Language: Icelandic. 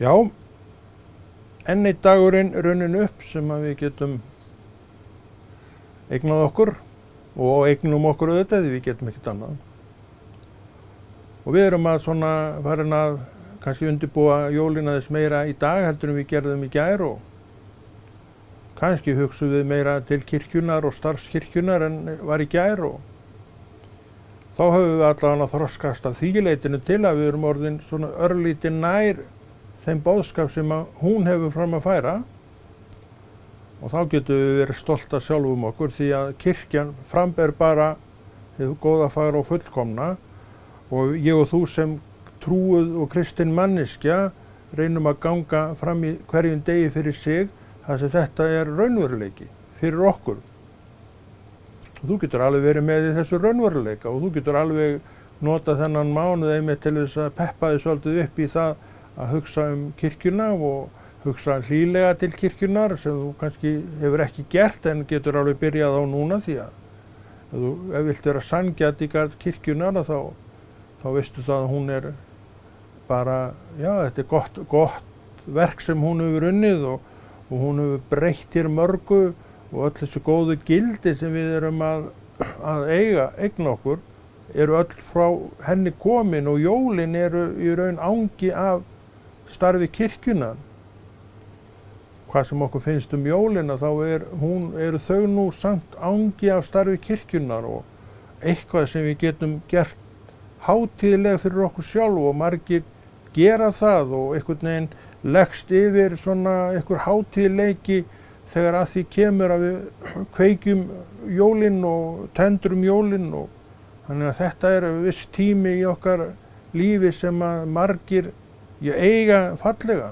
Já, enn einn dagurinn runnin upp sem að við getum eignað okkur og eignum okkur auðvitað því við getum ekkert annað. Og við erum að svona farin að kannski undirbúa jólin aðeins meira í dag heldur en við gerðum í gær og kannski hugsuðum við meira til kirkjunnar og starfskirkjunnar en var í gær og þá höfum við allavega þroskast að því leytinu til að við erum orðin svona örlítið nær þeim boðskap sem að hún hefur fram að færa og þá getum við verið stolt af sjálfum okkur því að kirkjan framber bara hið góða, fagra og fullkomna og ég og þú sem trúuð og kristin manneskja reynum að ganga fram í hverjum degi fyrir sig þar sem þetta er raunveruleiki fyrir okkur. Og þú getur alveg verið með í þessu raunveruleika og þú getur alveg nota þennan mánuð einmitt til þess að peppa þig svolítið upp í það að hugsa kirkjuna og hugsa hlýlega til kirkjunar sem þú kannski hefur ekki gert en getur alveg byrjað á núna því að ef þú vilt vera sanngjarn í garð kirkjunar þá veistu það að hún er bara, já, þetta er gott verk sem hún hefur unnið og hún hefur breytt hér mörgu og öll þessu góðu gildi sem við erum að eigna okkur eru öll frá henni komin og jólin eru í raun angi af starfi kirkjunar. Hvað sem okkur finnst jólina þá eru þau nú samt angi af starfi kirkjunar og eitthvað sem við getum gert hátíðlega fyrir okkur sjálf og margir gera það og einhvern veginn leggst yfir svona einhver hátíðleiki þegar að því kemur að við kveikjum jólin og tendrum jólin og þannig að þetta er viss tími í okkar lífi sem að margir eiga fallega.